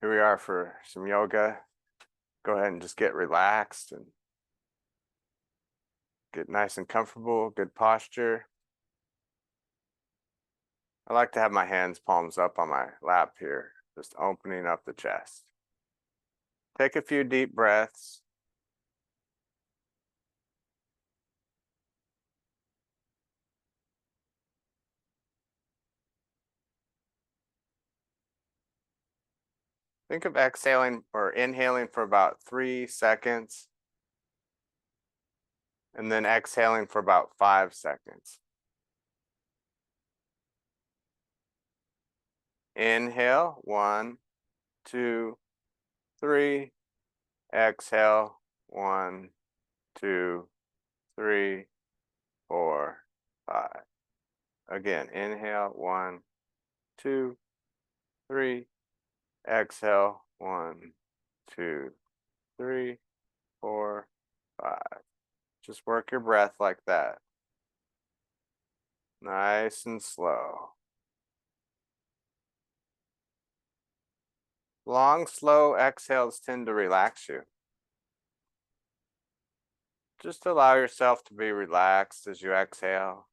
Here we are for some yoga. Go ahead and just get relaxed and get nice and comfortable, good posture. I like to have my hands palms up on my lap here, just opening up the chest. Take a few deep breaths. Think of exhaling or inhaling for about 3 seconds, and then exhaling for about 5 seconds. Inhale, 1, 2, 3. Exhale, 1, 2, 3, 4, 5. Again, inhale, 1, 2, 3. Exhale, 1, 2, 3, 4, 5. Just work your breath like that. Nice and slow. Long, slow exhales tend to relax you. Just allow yourself to be relaxed as you exhale.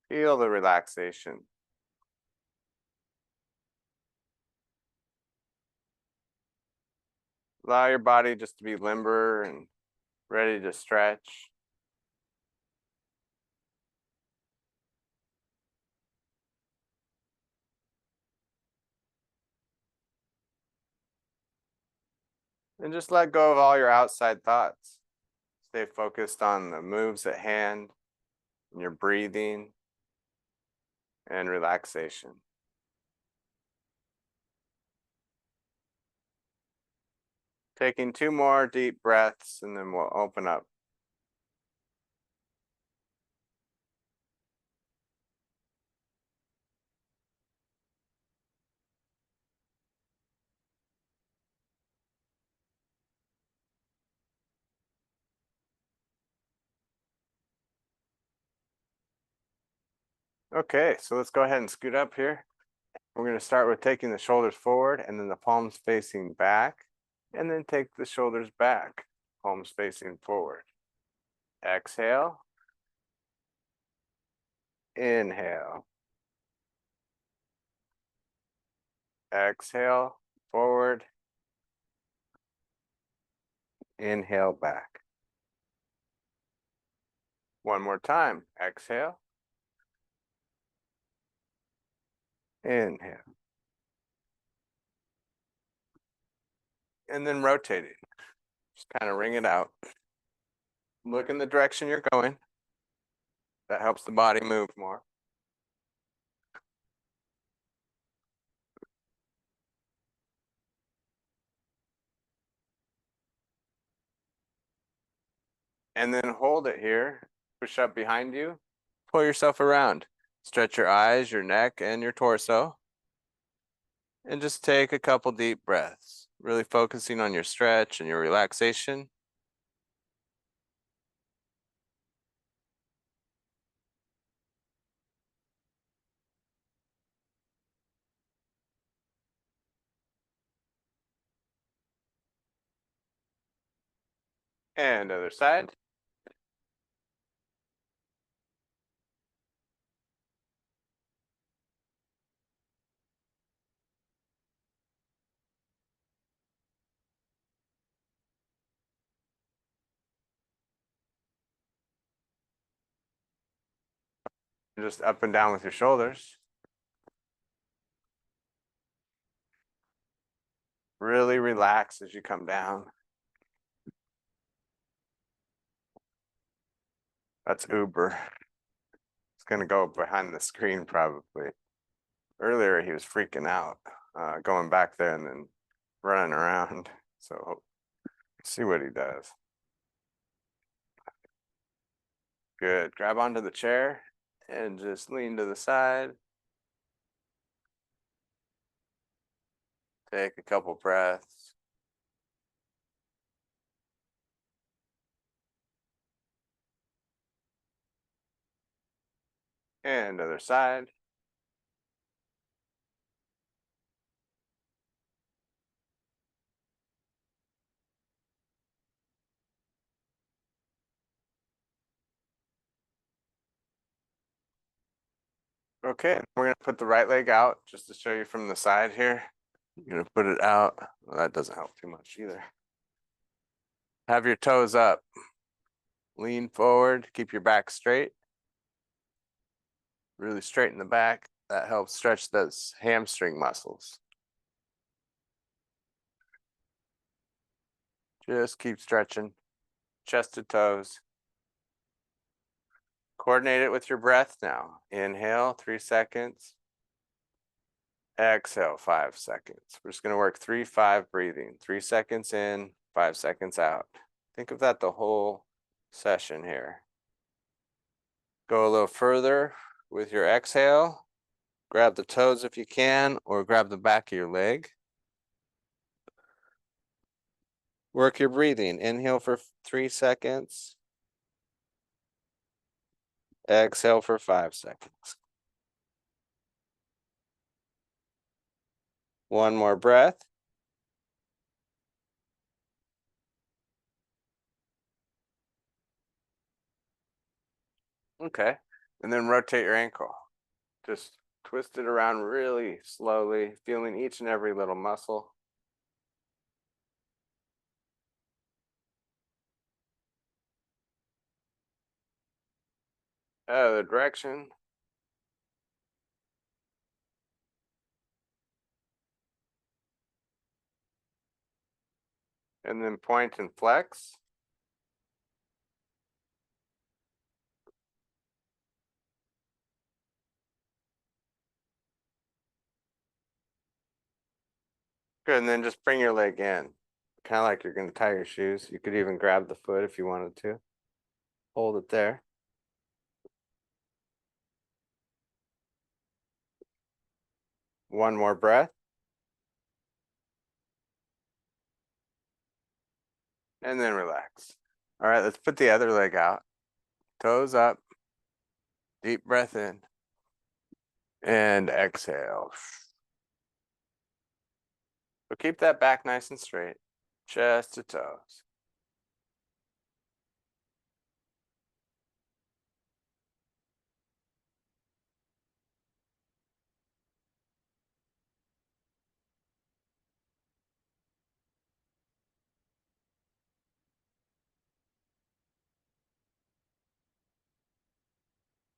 Feel the relaxation. Allow your body just to be limber and ready to stretch. And just let go of all your outside thoughts. Stay focused on the moves at hand, and your breathing, and relaxation. Taking 2 more deep breaths, and then we'll open up. Okay, so let's go ahead and scoot up here. We're going to start with taking the shoulders forward and then the palms facing back, and then take the shoulders back, palms facing forward. Exhale. Inhale. Exhale, forward. Inhale back. One more time. Exhale. Inhale. And then rotating. Just kind of ring it out. Look in the direction you're going. That helps the body move more. And then hold it here. Push up behind you. Pull yourself around. Stretch your eyes, your neck, and your torso. And just take a couple deep breaths, really focusing on your stretch and your relaxation. And other side. Just up and down with your shoulders. Really relax as you come down. That's Uber. It's gonna go behind the screen probably. Earlier he was freaking out, going back there and then running around. So see what he does. Good. Grab onto the chair and just lean to the side. Take a couple breaths. And other side. Okay, we're gonna put the right leg out just to show you from the side here. You're gonna put it out. Well, that doesn't help too much either. Have your toes up. Lean forward, keep your back straight. Really straighten the back. That helps stretch those hamstring muscles. Just keep stretching. Chest to toes. Coordinate it with your breath now. Inhale, 3 seconds. Exhale, 5 seconds. We're just going to work 3-5 breathing. 3 seconds in, 5 seconds out. Think of that the whole session here. Go a little further with your exhale. Grab the toes if you can, or grab the back of your leg. Work your breathing. Inhale for 3 seconds. Exhale for 5 seconds. One more breath. Okay. And then rotate your ankle. Just twist it around really slowly, feeling each and every little muscle. Other direction. And then point and flex. Good, and then just bring your leg in. Kind of like you're going to tie your shoes. You could even grab the foot if you wanted to. Hold it there. One more breath. And then relax. All right, let's put the other leg out. Toes up. Deep breath in. And exhale. So keep that back nice and straight. Chest to toes.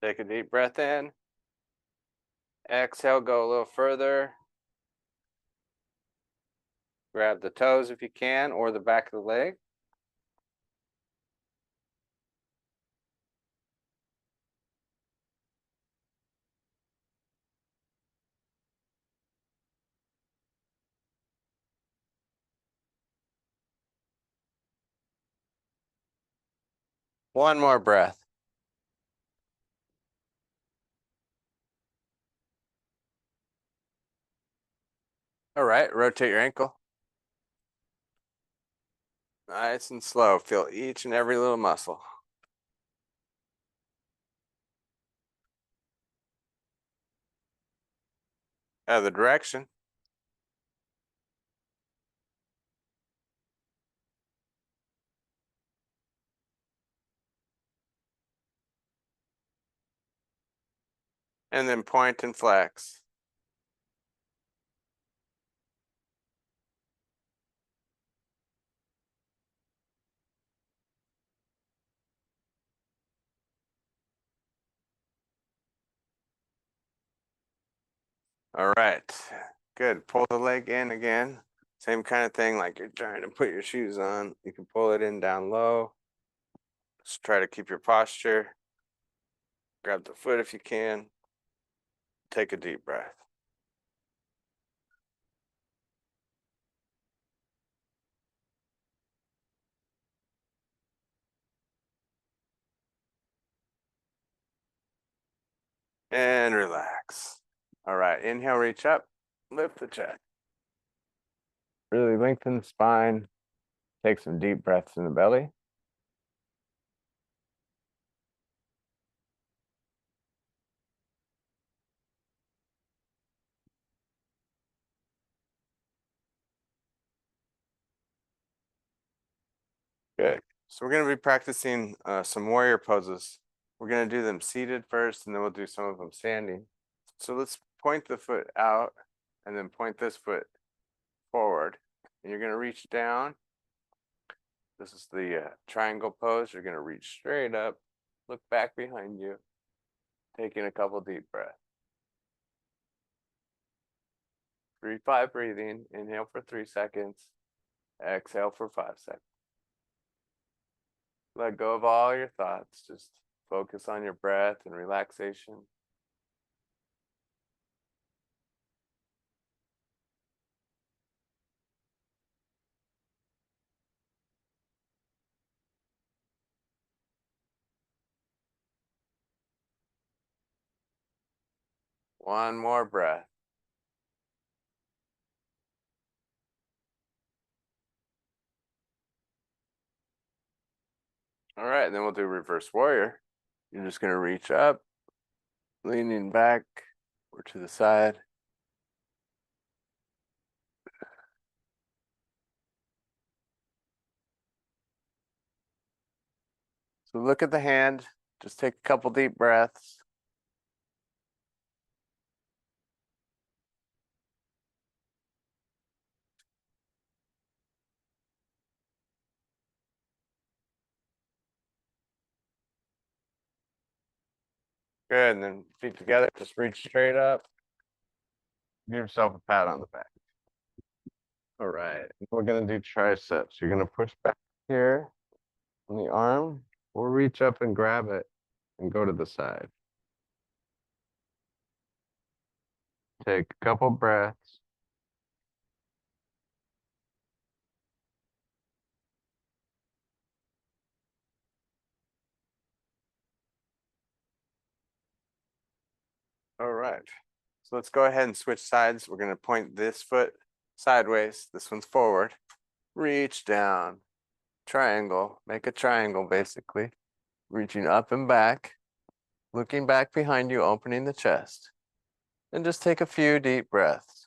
Take a deep breath in. Exhale, go a little further. Grab the toes if you can, or the back of the leg. One more breath. All right, rotate your ankle. Nice and slow. Feel each and every little muscle. Other direction. And then point and flex. All right, good. Pull the leg in again. Same kind of thing like you're trying to put your shoes on. You can pull it in down low. Just try to keep your posture. Grab the foot if you can. Take a deep breath. And relax. All right, inhale, reach up, lift the chest. Really lengthen the spine. Take some deep breaths in the belly. Good. So we're going to be practicing some warrior poses. We're going to do them seated first, and then we'll do some of them standing. So let's point the foot out and then point this foot forward. And you're going to reach down. This is the triangle pose. You're going to reach straight up, look back behind you, taking a couple deep breaths. 3-5 breathing. Inhale for 3 seconds. Exhale for 5 seconds. Let go of all your thoughts. Just focus on your breath and relaxation. One more breath. All right, then we'll do reverse warrior. You're just going to reach up, leaning back or to the side. So look at the hand. Just take a couple deep breaths. Good, and then feet together, just reach straight up. Give yourself a pat on the back. All right, we're gonna do triceps. You're gonna push back here on the arm. We'll reach up and grab it and go to the side. Take a couple breaths. All right, so let's go ahead and switch sides. We're gonna point this foot sideways. This one's forward. Reach down, triangle, make a triangle basically. Reaching up and back, looking back behind you, opening the chest. And just take a few deep breaths.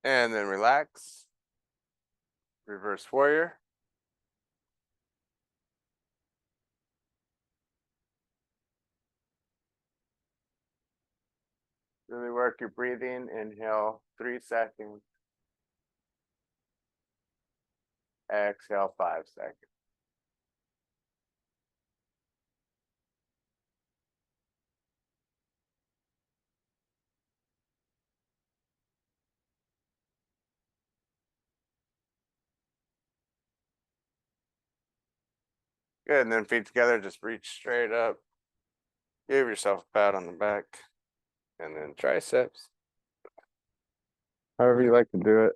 And then relax. Reverse warrior. Really work your breathing. Inhale 3 seconds. Exhale 5 seconds. Good, and then feet together, just reach straight up. Give yourself a pat on the back. And then triceps. However you like to do it.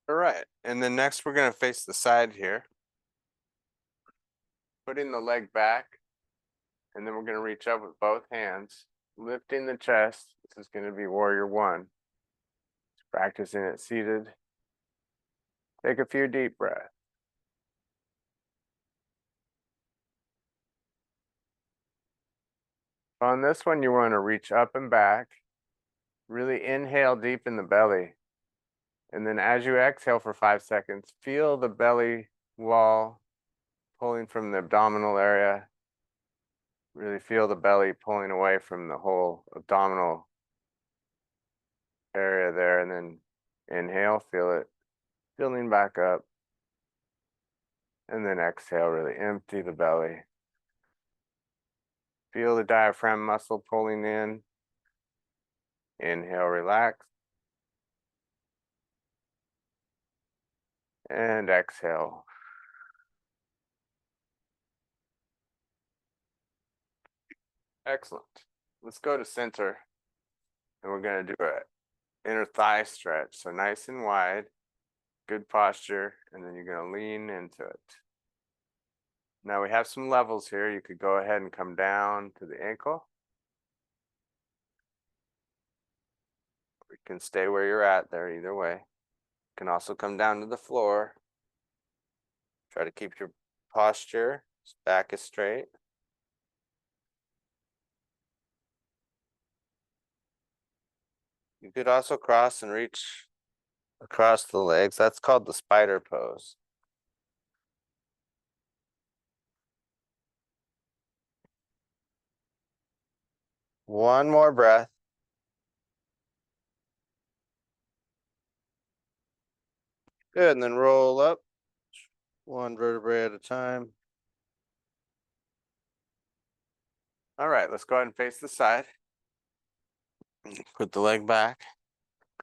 All right, and then next we're gonna face the side here. Putting the leg back, and then we're gonna reach up with both hands, lifting the chest. This is gonna be warrior 1. Practicing it seated. Take a few deep breaths. On this one, you want to reach up and back. Really inhale deep in the belly. And then as you exhale for 5 seconds, feel the belly wall pulling from the abdominal area. Really feel the belly pulling away from the whole abdominal area there. And then inhale, feel it filling back up. And then exhale, really empty the belly. Feel the diaphragm muscle pulling in. Inhale, relax. And exhale. Excellent. Let's go to center. And we're going to do it inner thigh stretch. So nice and wide, good posture, and then you're going to lean into it. Now we have some levels here. You could go ahead and come down to the ankle. You can stay where you're at there either way. You can also come down to the floor. Try to keep your posture, back is straight. You could also cross and reach across the legs. That's called the spider pose. One more breath. Good, and then roll up one vertebrae at a time. All right, let's go ahead and face the side. Put the leg back.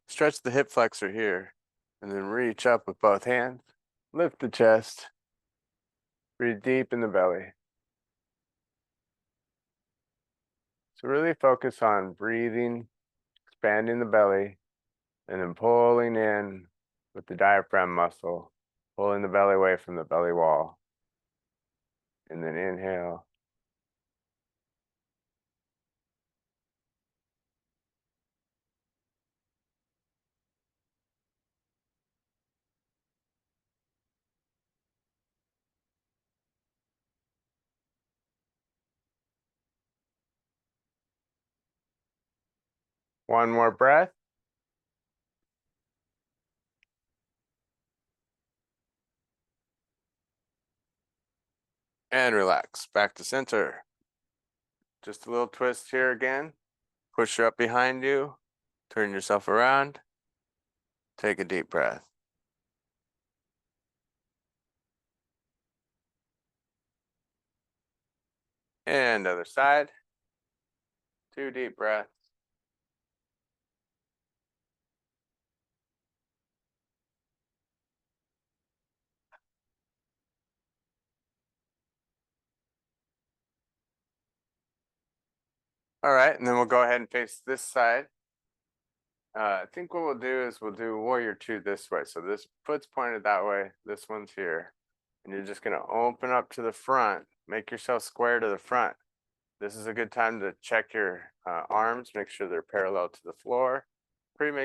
Stretch the hip flexor here, and then reach up with both hands. Lift the chest. Breathe deep in the belly. So really focus on breathing, expanding the belly, and then pulling in with the diaphragm muscle, pulling the belly away from the belly wall. And then inhale. One more breath. And relax. Back to center. Just a little twist here again. Push her up behind you. Turn yourself around. Take a deep breath. And other side. 2 deep breaths. All right, and then we'll go ahead and face this side. I think what we'll do is we'll do warrior 2 this way. So this foot's pointed that way, this one's here. And you're just gonna open up to the front, make yourself square to the front. This is a good time to check your arms, make sure they're parallel to the floor. Pretty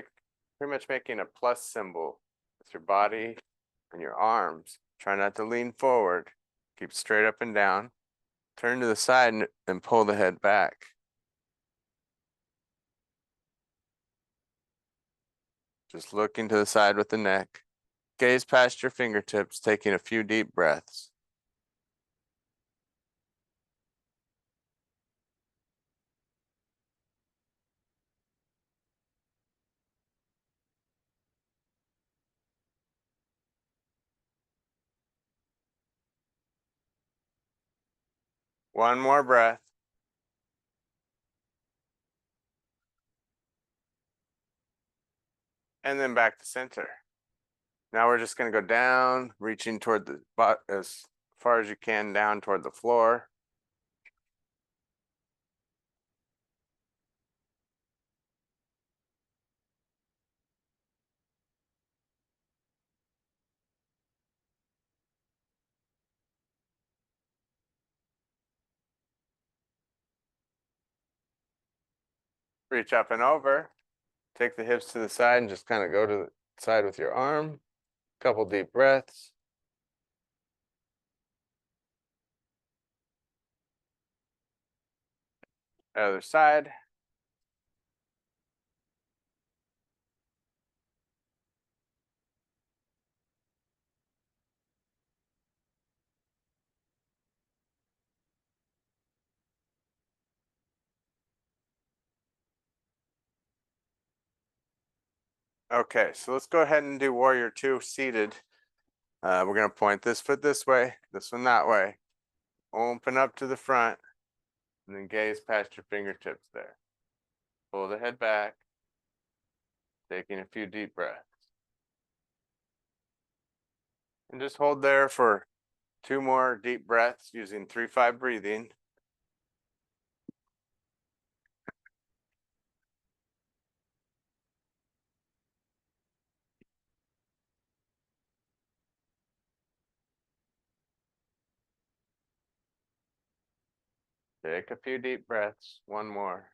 much making a plus symbol with your body and your arms. Try not to lean forward, keep straight up and down. Turn to the side and pull the head back. Just looking to the side with the neck. Gaze past your fingertips, taking a few deep breaths. One more breath. And then back to center. Now we're just going to go down, reaching toward the butt as far as you can down toward the floor. Reach up and over. Take the hips to the side and just kind of go to the side with your arm. Couple deep breaths. Other side. Okay, so let's go ahead and do warrior 2 seated. We're going to point this foot this way, this one that way. Open up to the front, and then gaze past your fingertips there. Pull the head back, taking a few deep breaths. And just hold there for 2 more deep breaths using 3-5 breathing. Take a few deep breaths. One more.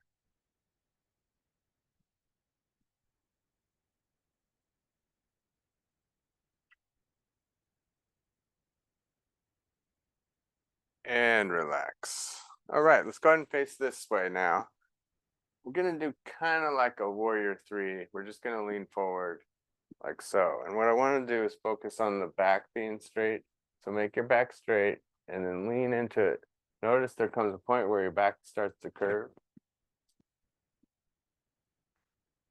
And relax. All right, let's go ahead and face this way now. We're gonna do kind of like a warrior three. We're just gonna lean forward like so. And what I want to do is focus on the back being straight. So make your back straight and then lean into it. Notice there comes a point where your back starts to curve.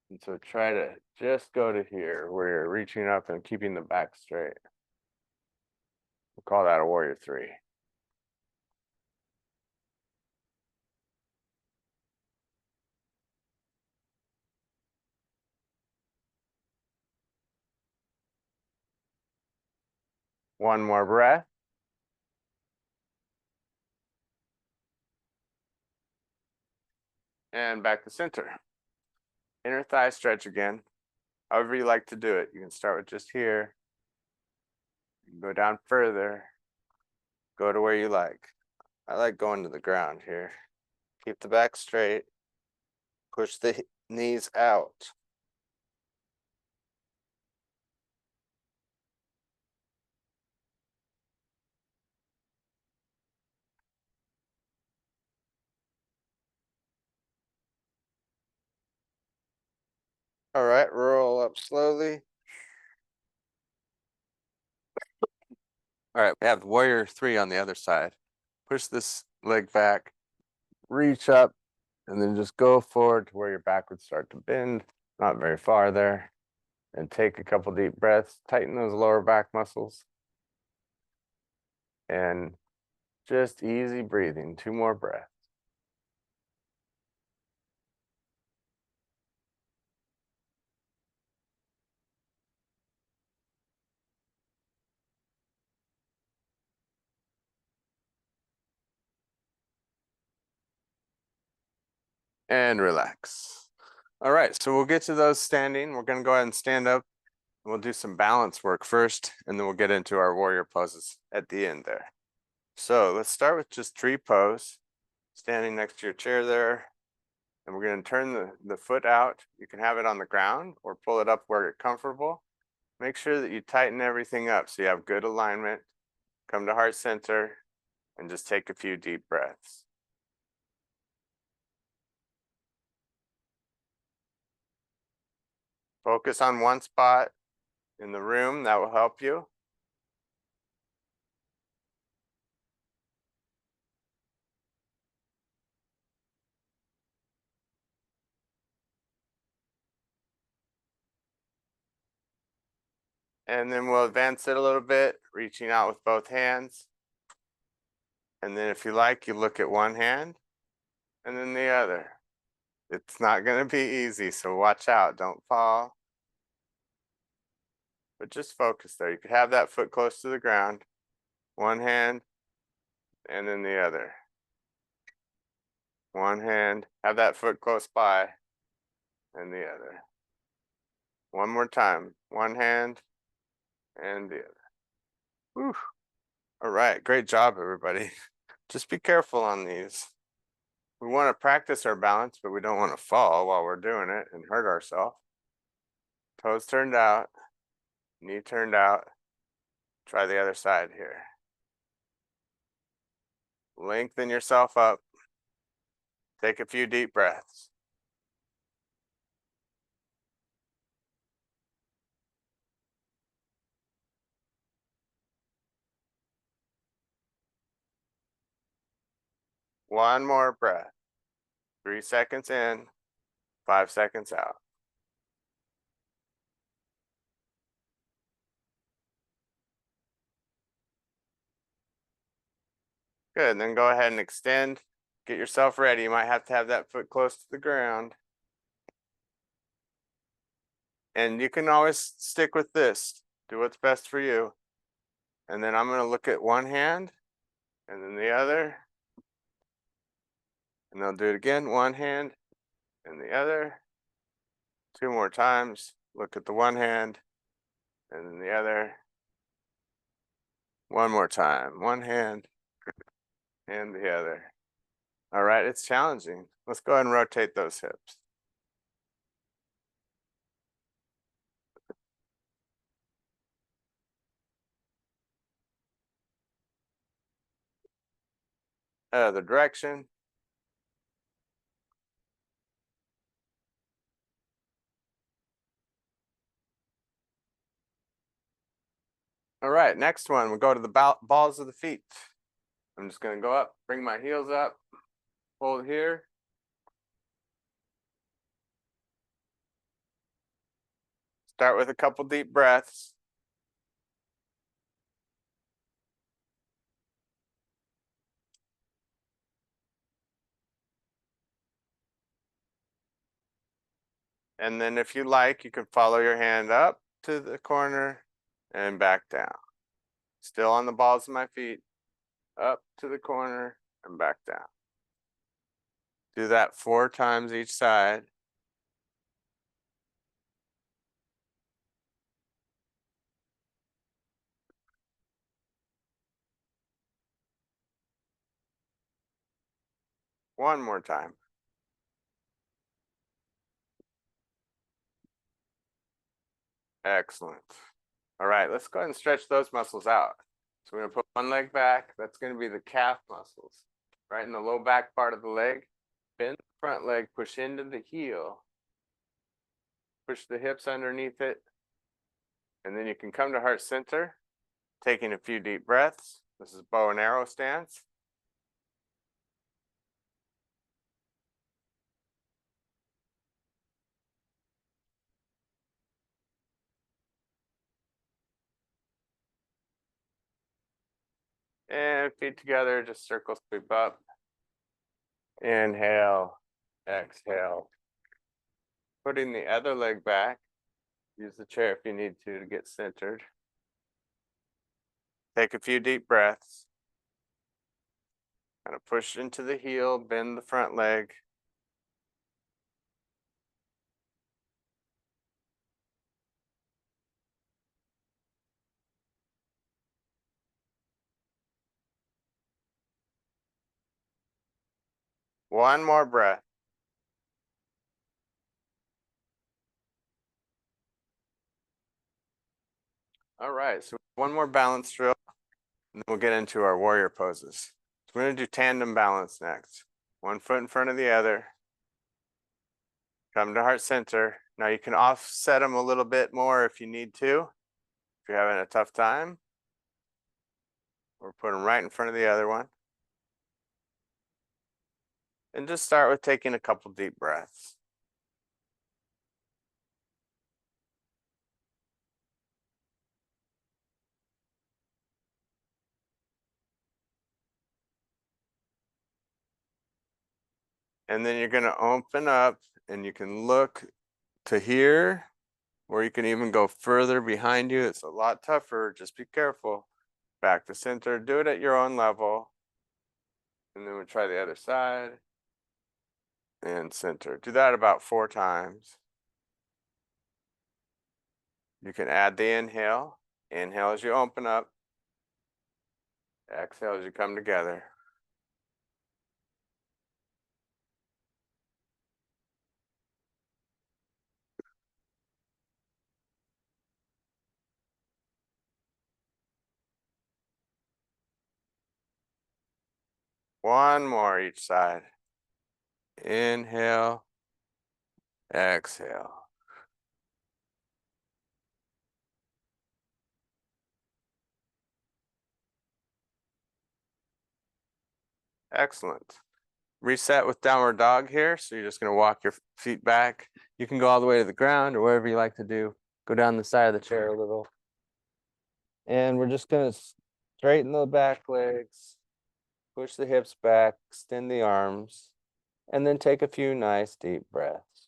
And so try to just go to here where you're reaching up and keeping the back straight. We'll call that a warrior three. One more breath. And back to center. Inner thigh stretch again. However you like to do it. You can start with just here. Go down further. Go to where you like. I like going to the ground here. Keep the back straight. Push the knees out. All right, roll up slowly. All right, we have warrior three on the other side. Push this leg back, reach up, and then just go forward to where your back would start to bend. Not very far there. And take a couple deep breaths. Tighten those lower back muscles. And just easy breathing. 2 more breaths. And relax. All right, so we'll get to those standing. We're gonna go ahead and stand up. We'll do some balance work first, and then we'll get into our warrior poses at the end there. So let's start with just tree pose, standing next to your chair there. And we're gonna turn the foot out. You can have it on the ground or pull it up where you're comfortable. Make sure that you tighten everything up so you have good alignment. Come to heart center and just take a few deep breaths. Focus on one spot in the room, that will help you. And then we'll advance it a little bit, reaching out with both hands. And then if you like, you look at one hand and then the other. It's not gonna be easy, so watch out, don't fall. But just focus there. You could have that foot close to the ground, one hand, and then the other. One hand, have that foot close by, and the other. One more time, one hand, and the other. Whew. All right, great job, everybody. Just be careful on these. We want to practice our balance, but we don't want to fall while we're doing it and hurt ourselves. Toes turned out, knee turned out. Try the other side here. Lengthen yourself up. Take a few deep breaths. One more breath. 3 seconds in, 5 seconds out. Good, then go ahead and extend. Get yourself ready. You might have to have that foot close to the ground. And you can always stick with this. Do what's best for you. And then I'm going to look at one hand and then the other. And I'll do it again, one hand and the other. 2 more times. Look at the one hand and then the other. One more time, one hand and the other. All right, it's challenging. Let's go ahead and rotate those hips. Other direction. All right, next one, we'll go to the balls of the feet. I'm just gonna go up, bring my heels up, hold here. Start with a couple deep breaths. And then if you like, you can follow your hand up to the corner and back down. Still on the balls of my feet, up to the corner and back down. Do that 4 times each side. One more time. Excellent. All right, let's go ahead and stretch those muscles out. So we're gonna put one leg back. That's gonna be the calf muscles, right in the low back part of the leg. Bend the front leg, push into the heel. Push the hips underneath it. And then you can come to heart center, taking a few deep breaths. This is bow and arrow stance. And feet together, just circle sweep up. Inhale, exhale. Putting the other leg back. Use the chair if you need to get centered. Take a few deep breaths. Kind of push into the heel, bend the front leg. One more breath. All right, so one more balance drill, and then we'll get into our warrior poses. So we're gonna do tandem balance next. One foot in front of the other. Come to heart center. Now you can offset them a little bit more if you need to, if you're having a tough time. Or put them right in front of the other one. And just start with taking a couple deep breaths. And then you're gonna open up and you can look to here, or you can even go further behind you. It's a lot tougher, just be careful. Back to center, do it at your own level. And then we'll try the other side. And center, do that about 4 times. You can add the inhale. Inhale as you open up. Exhale as you come together. One more each side. Inhale, exhale. Excellent. Reset with downward dog here. So you're just gonna walk your feet back. You can go all the way to the ground or wherever you like to do. Go down the side of the chair a little. And we're just gonna straighten the back legs, push the hips back, extend the arms, and then take a few nice deep breaths.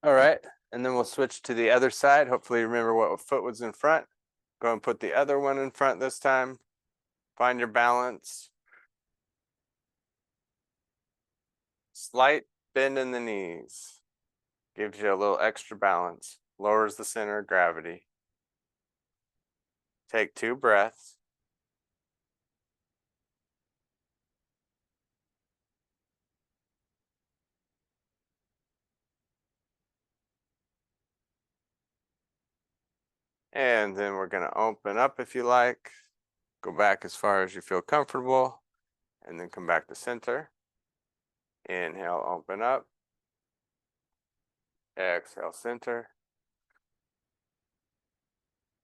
All right, and then we'll switch to the other side. Hopefully remember what foot was in front. Go and put the other one in front this time. Find your balance. Slight bend in the knees. Gives you a little extra balance. Lowers the center of gravity. Take 2 breaths. And then we're going to open up if you like. Go back as far as you feel comfortable. And then come back to center. Inhale, open up. Exhale, center.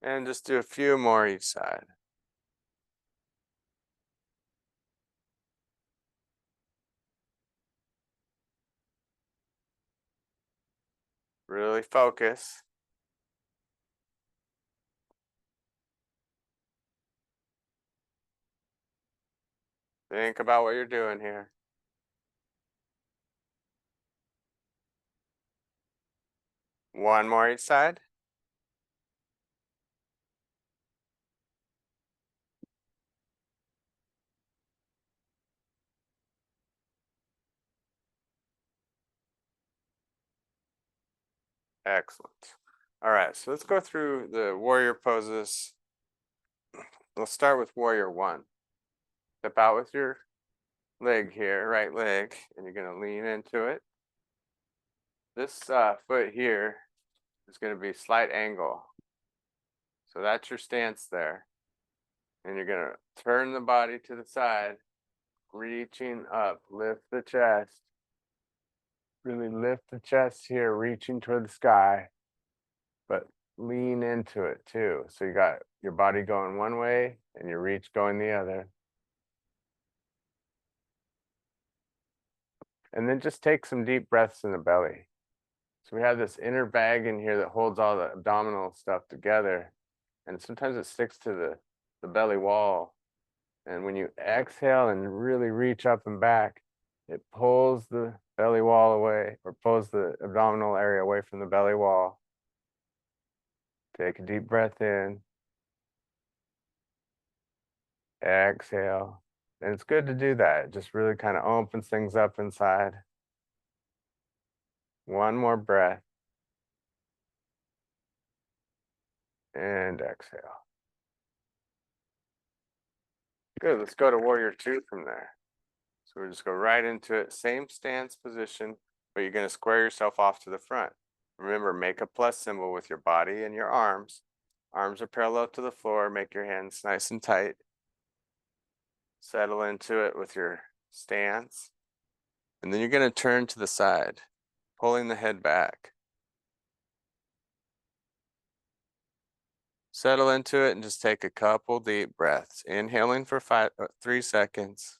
And just do a few more each side. Really focus. Think about what you're doing here. One more each side. Excellent. All right, so let's go through the warrior poses. We'll start with warrior 1. Step out with your leg here, right leg, and you're going to lean into it. This foot here is going to be slight angle. So that's your stance there. And you're going to turn the body to the side, reaching up, lift the chest. Really lift the chest here, reaching toward the sky, but lean into it too. So you got your body going one way and your reach going the other. And then just take some deep breaths in the belly. So we have this inner bag in here that holds all the abdominal stuff together. And sometimes it sticks to the belly wall. And when you exhale and really reach up and back, it pulls the belly wall away, or pulls the abdominal area away from the belly wall. Take a deep breath in. Exhale. And it's good to do that. It just really kind of opens things up inside. One more breath. And exhale. Good. Let's go to warrior 2 from there. So we just go right into it. Same stance position, but you're going to square yourself off to the front. Remember, make a plus symbol with your body and your arms. Arms are parallel to the floor. Make your hands nice and tight. Settle into it with your stance. And then you're going to turn to the side, pulling the head back. Settle into it and just take a couple deep breaths. Inhaling for 3 seconds.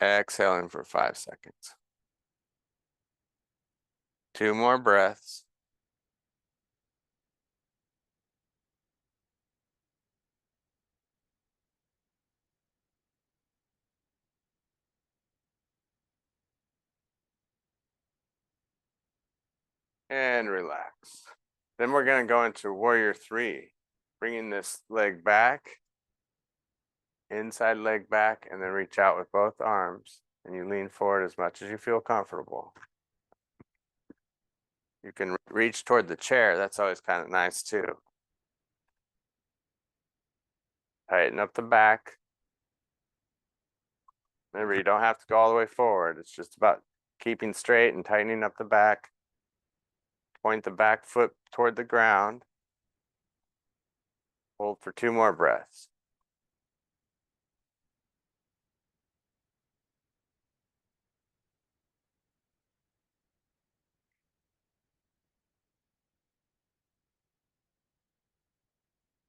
Exhaling for 5 seconds. 2 more breaths. And relax. Then we're going to go into warrior 3, bringing this leg back, inside leg back, and then reach out with both arms. And you lean forward as much as you feel comfortable. You can reach toward the chair. That's always kind of nice too. Tighten up the back. Remember, you don't have to go all the way forward. It's just about keeping straight and tightening up the back. Point the back foot toward the ground. Hold for 2 more breaths.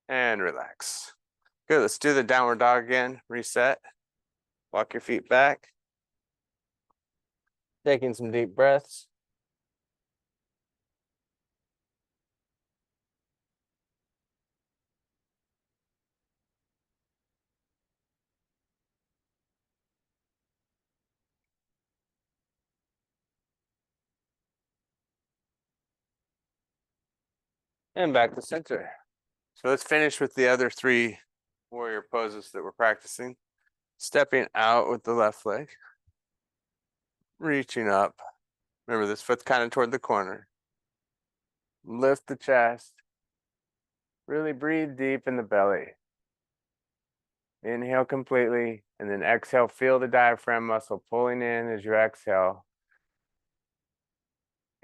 And relax. Good, let's do the downward dog again. Reset. Walk your feet back. Taking some deep breaths. And back to center. So let's finish with the other 3 warrior poses that we're practicing. Stepping out with the left leg. reaching up. Remember, this foot's kind of toward the corner. Lift the chest. Really breathe deep in the belly. Inhale completely, and then exhale. Feel the diaphragm muscle pulling in as you exhale.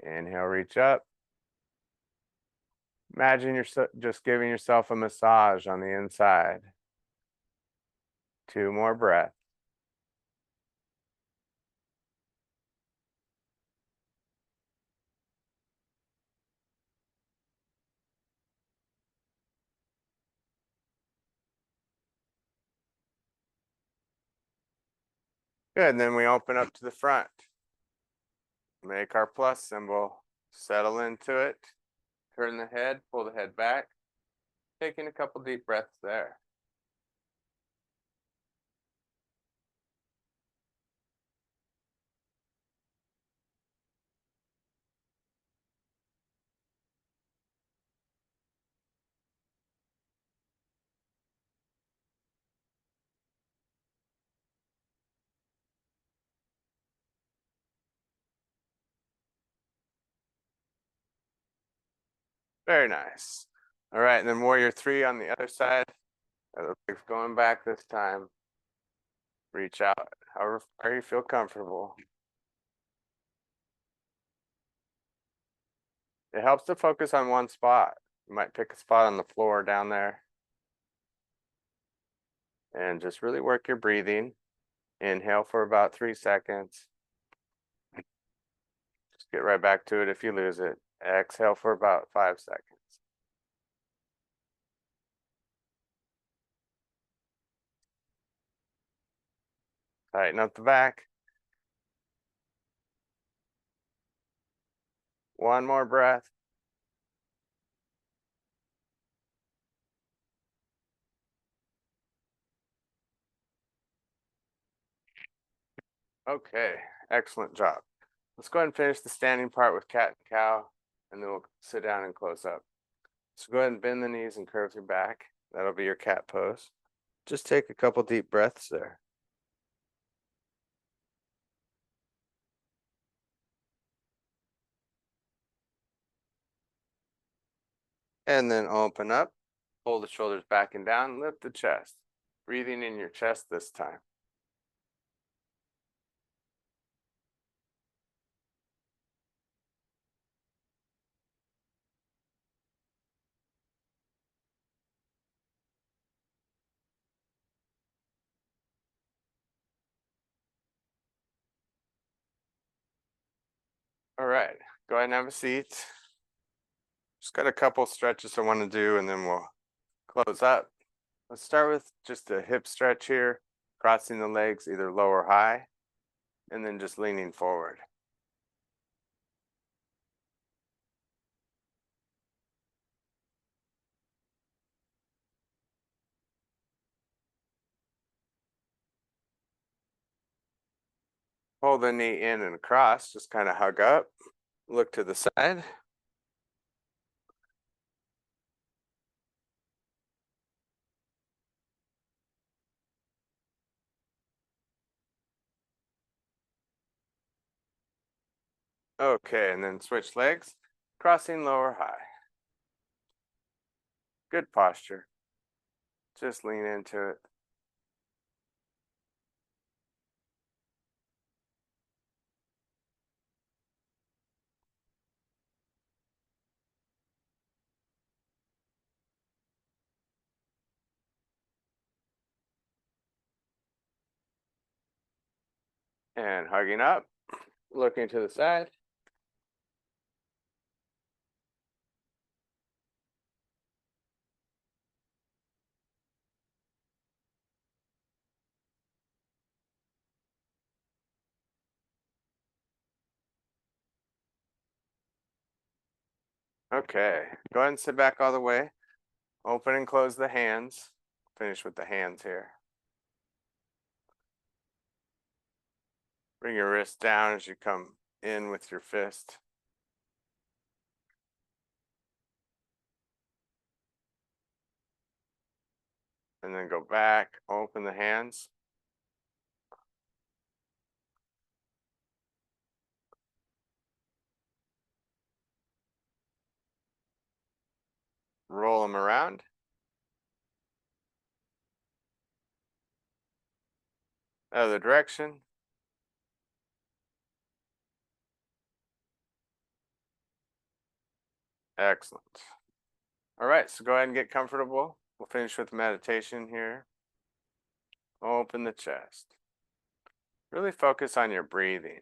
Inhale, reach up. Imagine you're just giving yourself a massage on the inside. 2 more breaths. Good, and then we open up to the front. Make our plus symbol. Settle into it. Turn the head, pull the head back. Taking a couple deep breaths there. Very nice. All right, and then warrior 3 on the other side. Legs going back this time. Reach out however far you feel comfortable. It helps to focus on one spot. You might pick a spot on the floor down there. And just really work your breathing. Inhale for about 3 seconds. Just get right back to it if you lose it. Exhale for about 5 seconds. Tighten up the back. One more breath. Okay, excellent job. Let's go ahead and finish the standing part with cat and cow, and then we'll sit down and close up. So go ahead and bend the knees and curve your back. That'll be your cat pose. Just take a couple deep breaths there. And then open up, pull the shoulders back and down, lift the chest. Breathing in your chest this time. All right, go ahead and have a seat. Just got a couple stretches I want to do, and then we'll close up. Let's start with just a hip stretch here, crossing the legs either low or high, and then just leaning forward. Pull the knee in and across, just kind of hug up, look to the side. Okay, and then switch legs, crossing low or high. Good posture. Just lean into it. And hugging up, looking to the side. Okay, go ahead and sit back all the way. Open and close the hands. Finish with the hands here. Bring your wrist down as you come in with your fist. And then go back, open the hands. roll them around. Other direction. Excellent. All right, so go ahead and get comfortable. We'll finish with meditation here. Open the chest. Really focus on your breathing.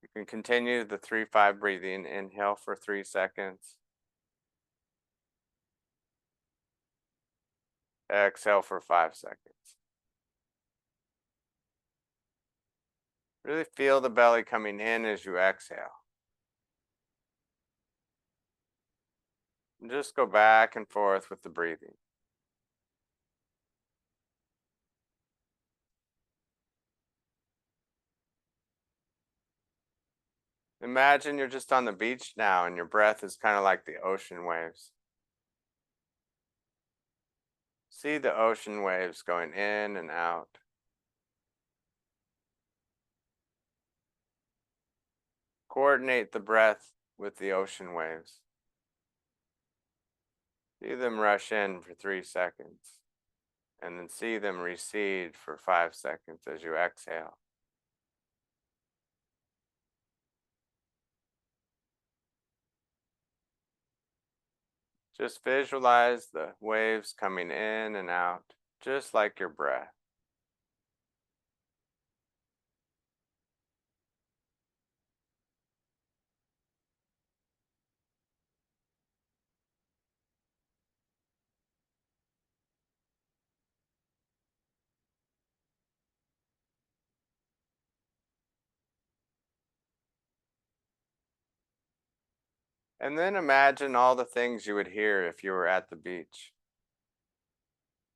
You can continue the 3-5 breathing. Inhale for 3 seconds. Exhale for 5 seconds. Really feel the belly coming in as you exhale. And just go back and forth with the breathing. Imagine you're just on the beach now and your breath is kind of like the ocean waves. See the ocean waves going in and out. Coordinate the breath with the ocean waves. See them rush in for 3 seconds, and then see them recede for 5 seconds as you exhale. Just visualize the waves coming in and out, just like your breath. And then imagine all the things you would hear if you were at the beach.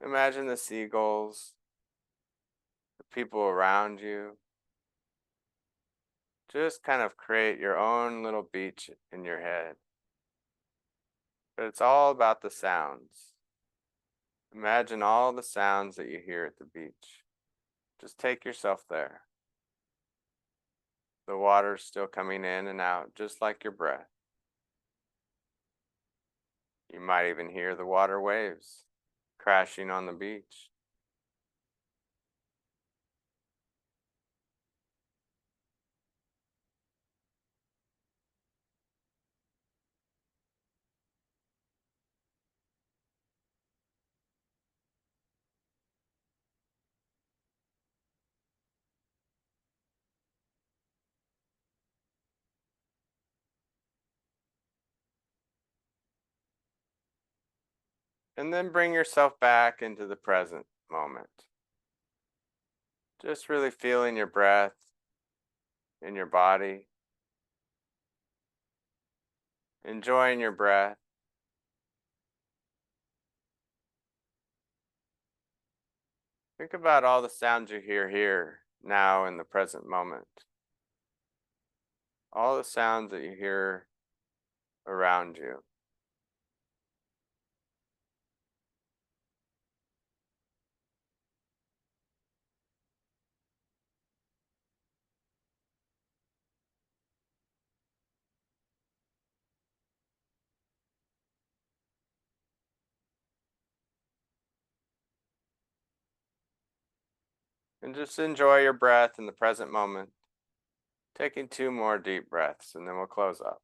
Imagine the seagulls, the people around you. Just kind of create your own little beach in your head. But it's all about the sounds. Imagine all the sounds that you hear at the beach. Just take yourself there. The water's still coming in and out, just like your breath. You might even hear the water waves crashing on the beach. And then bring yourself back into the present moment. Just really feeling your breath in your body, enjoying your breath. Think about all the sounds you hear here now in the present moment. All the sounds that you hear around you. And just enjoy your breath in the present moment. Taking 2 more deep breaths and then we'll close up.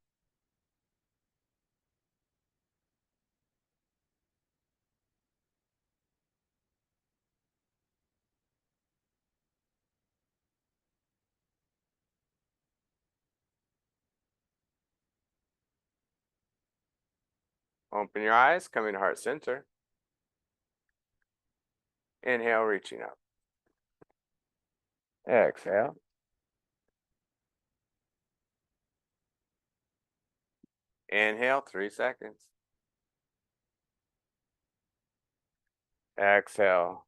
Open your eyes, coming to heart center. Inhale, reaching up. Exhale. Inhale, 3 seconds. Exhale.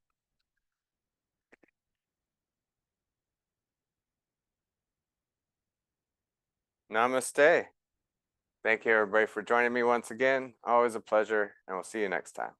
Namaste. Thank you, everybody, for joining me once again. Always a pleasure, and we'll see you next time.